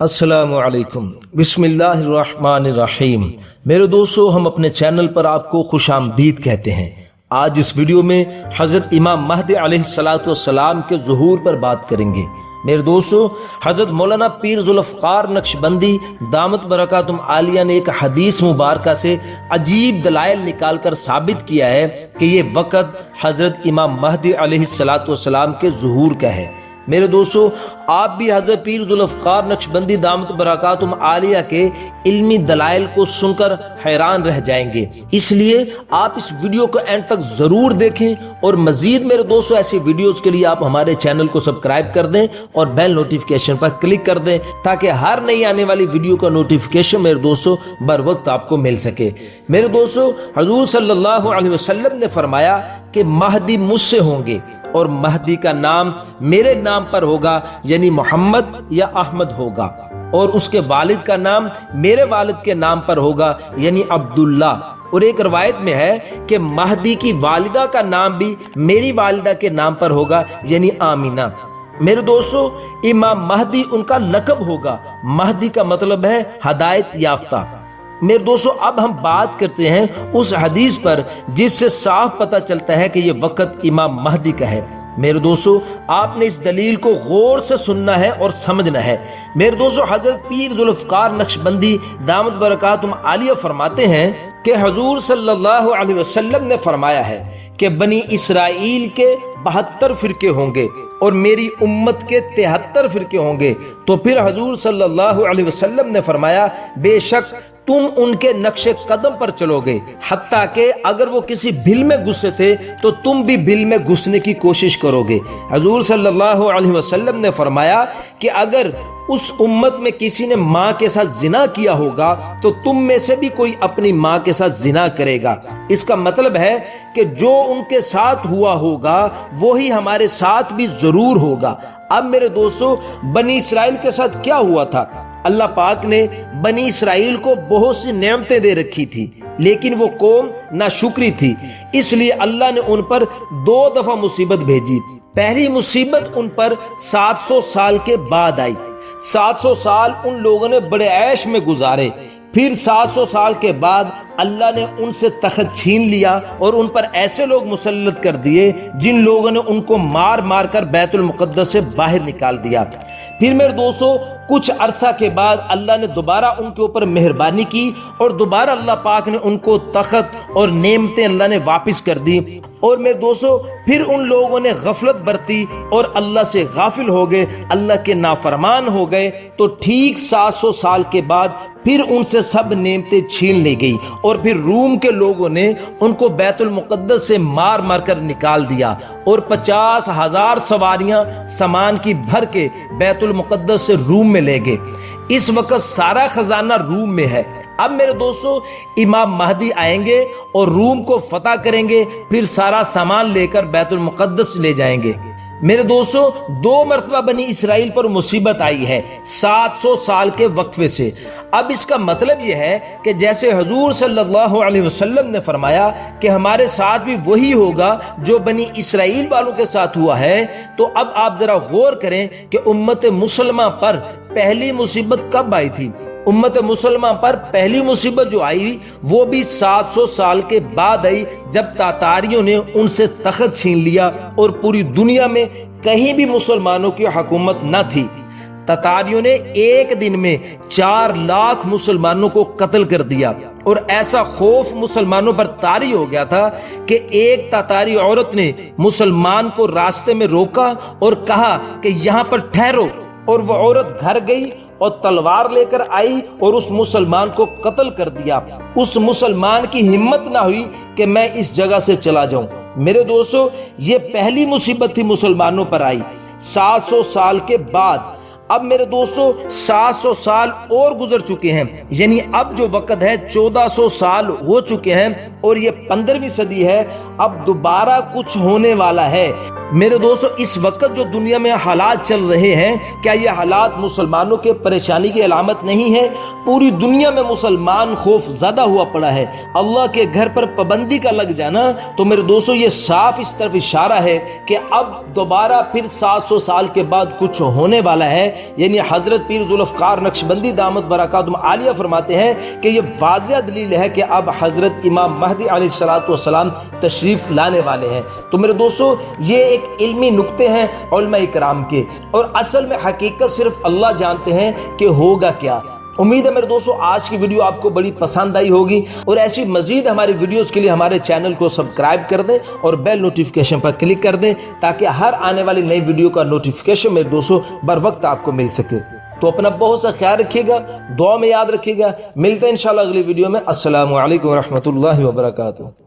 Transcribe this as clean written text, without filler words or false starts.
السلام علیکم، بسم اللہ الرحمن الرحیم۔ میرے دوستو، ہم اپنے چینل پر آپ کو خوش آمدید کہتے ہیں۔ آج اس ویڈیو میں حضرت امام مہدی علیہ السلام کے ظہور پر بات کریں گے۔ میرے دوستو، حضرت مولانا پیر ذوالفقار نقشبندی دامت برکاتہم عالیہ نے ایک حدیث مبارکہ سے عجیب دلائل نکال کر ثابت کیا ہے کہ یہ وقت حضرت امام مہدی علیہ السلام کے ظہور کا ہے۔ میرے دوستو، آپ بھی حضرت پیر ذوالفقار نقشبندی دامت برکاتہم عالیہ کے علمی دلائل کو سن کر حیران رہ جائیں گے، اس لیے آپ اس ویڈیو کو اینڈ تک ضرور دیکھیں، اور مزید میرے دوستو ایسی ویڈیوز کے لیے آپ ہمارے چینل کو سبسکرائب کر دیں اور بیل نوٹیفیکیشن پر کلک کر دیں تاکہ ہر نئی آنے والی ویڈیو کا نوٹیفیکیشن میرے دوستو بر وقت آپ کو مل سکے۔ میرے دوستو، حضور صلی اللہ علیہ وسلم نے فرمایا کہ مہدی مجھ سے ہوں گے اور مہدی کا نام میرے نام پر ہوگا، یعنی محمد یا احمد ہوگا، اور اس کے والد کا نام میرے والد کے نام پر ہوگا، یعنی عبداللہ۔ اور ایک روایت میں ہے کہ مہدی کی والدہ کا نام بھی میری والدہ کے نام پر ہوگا، یعنی آمینہ۔ میرے دوستو، امام مہدی ان کا لقب ہوگا۔ مہدی کا مطلب ہے ہدایت یافتہ۔ میرے دوستو، اب ہم بات کرتے ہیں اس حدیث پر جس سے صاف پتہ چلتا ہے کہ یہ وقت امام مہدی کا ہے۔ میرے دوستو، آپ نے اس دلیل کو غور سے سننا ہے اور سمجھنا ہے۔ میرے دوستو، حضرت پیر ذوالفقار نقشبندی دامت برکاتہم عالیہ فرماتے ہیں کہ حضور صلی اللہ علیہ وسلم نے فرمایا ہے کہ بنی اسرائیل کے 72 فرقے ہوں گے اور میری امت کے 73 فرقے ہوں گے۔ تو پھر حضور صلی اللہ علیہ وسلم نے فرمایا، بے شک تم ان کے نقش قدم پر چلو گے، حتیٰ کہ اگر وہ کسی بھل میں گھسے تھے تو تم بھی بھل میں گھسنے کی کوشش کرو گے۔ حضور صلی اللہ علیہ وسلم نے فرمایا کہ اگر اس امت میں کسی نے ماں کے ساتھ زنا کیا ہوگا تو تم میں سے بھی کوئی اپنی ماں کے ساتھ زنا کرے گا۔ اس کا مطلب ہے کہ جو ان کے ساتھ ہوا ہوگا وہی ہمارے ساتھ بھی ضرور ہوگا۔ اب میرے دوستو، بنی اسرائیل کے ساتھ کیا ہوا تھا؟ اللہ پاک نے بنی اسرائیل کو بہت سی نعمتیں دے رکھی تھی، لیکن وہ قوم ناشکری تھی، اس لیے اللہ نے ان پر 2 دفعہ مصیبت بھیجی۔ پہلی مصیبت ان پر 700 سال کے بعد آئی۔ 700 سال ان لوگوں نے بڑے عیش میں گزارے۔ پھر 700 سال کے بعد اللہ نے ان سے تخت چھین لیا اور ان پر ایسے لوگ مسلط کر دیے جن لوگوں نے ان کو مار مار کر بیت المقدس سے باہر نکال دیا۔ پھر میرے دوستو، کچھ عرصہ کے بعد اللہ نے دوبارہ ان کے اوپر مہربانی کی اور دوبارہ اللہ پاک نے ان کو تخت اور نعمتیں اللہ نے واپس کر دی۔ اور میرے دوستو، پھر ان لوگوں نے غفلت برتی اور اللہ سے غافل ہو گئے، اللہ کے نافرمان ہو گئے۔ تو ٹھیک 700 سال کے بعد پھر ان سے سب نعمتیں چھین لی گئی، اور پھر روم کے لوگوں نے ان کو بیت المقدس سے مار مار کر نکال دیا، اور 50,000 سواریاں سامان کی بھر کے بیت المقدس سے روم میں لے گئے۔ اس وقت سارا خزانہ روم میں ہے۔ اب میرے دوستو، امام مہدی آئیں گے اور روم کو فتح کریں گے، پھر سارا سامان لے کر بیت المقدس لے جائیں گے۔ میرے دوستو، 2 مرتبہ بنی اسرائیل پر مصیبت آئی ہے 700 سال کے وقفے سے۔ اب اس کا مطلب یہ ہے کہ جیسے حضور صلی اللہ علیہ وسلم نے فرمایا کہ ہمارے ساتھ بھی وہی ہوگا جو بنی اسرائیل والوں کے ساتھ ہوا ہے، تو اب آپ ذرا غور کریں کہ امت مسلمہ پر پہلی مصیبت کب آئی تھی۔ امت مسلمہ پر پہلی مصیبت جو آئی وہ بھی 700 سال کے بعد آئی، جب تاتاریوں نے ان سے تخت چھین لیا اور پوری دنیا میں کہیں بھی مسلمانوں کی حکومت نہ تھی۔ تاتاریوں نے ایک دن میں 4 لاکھ مسلمانوں کو قتل کر دیا، اور ایسا خوف مسلمانوں پر طاری ہو گیا تھا کہ ایک تاتاری عورت نے مسلمان کو راستے میں روکا اور کہا کہ یہاں پر ٹھہرو، اور وہ عورت گھر گئی اور تلوار لے کر آئی اور اس مسلمان کو قتل کر دیا۔ اس مسلمان کی ہمت نہ ہوئی کہ میں اس جگہ سے چلا جاؤں۔ میرے دوستو، یہ پہلی مصیبت تھی مسلمانوں پر آئی 700 سال کے بعد۔ اب میرے دوستو، 700 سال اور گزر چکے ہیں، یعنی اب جو وقت ہے 1400 سال ہو چکے ہیں، اور یہ 15ویں صدی ہے۔ اب دوبارہ کچھ ہونے والا ہے۔ میرے دوستو اس وقت جو دنیا میں حالات چل رہے ہیں کیا یہ حالات مسلمانوں کے پریشانی کی علامت نہیں ہے؟ پوری دنیا میں مسلمان خوف زدہ ہوا پڑا ہے۔ اللہ کے گھر پر پابندی کا لگ جانا تو میرے دوستو یہ صاف اس طرف اشارہ ہے کہ اب دوبارہ پھر 700 سال کے بعد کچھ ہونے والا ہے۔ یعنی حضرت پیر ذوالفقار نقشبندی دامت برکاتہم عالیہ فرماتے ہیں کہ یہ واضح دلیل ہے کہ اب حضرت امام مہدی علیہ السلام تشریف لانے والے ہیں۔ تو میرے دوستو یہ ایک علمی نکتے ہیں علماء اکرام کے، اور اصل میں حقیقت صرف اللہ جانتے ہیں کہ ہوگا کیا۔ امید ہے میرے دوستو آج کی ویڈیو آپ کو بڑی پسند آئی ہوگی، اور ایسی مزید ہماری ویڈیوز کے لیے ہمارے چینل کو سبسکرائب کر دیں اور بیل نوٹیفیکیشن پر کلک کر دیں تاکہ ہر آنے والی نئی ویڈیو کا نوٹیفیکیشن میرے دوستو بر وقت آپ کو مل سکے۔ تو اپنا بہت سا خیال رکھیے گا، دعا میں یاد رکھیے گا۔ ملتے ہیں انشاءاللہ اگلی ویڈیو میں۔ السلام علیکم ورحمۃ اللہ وبرکاتہ۔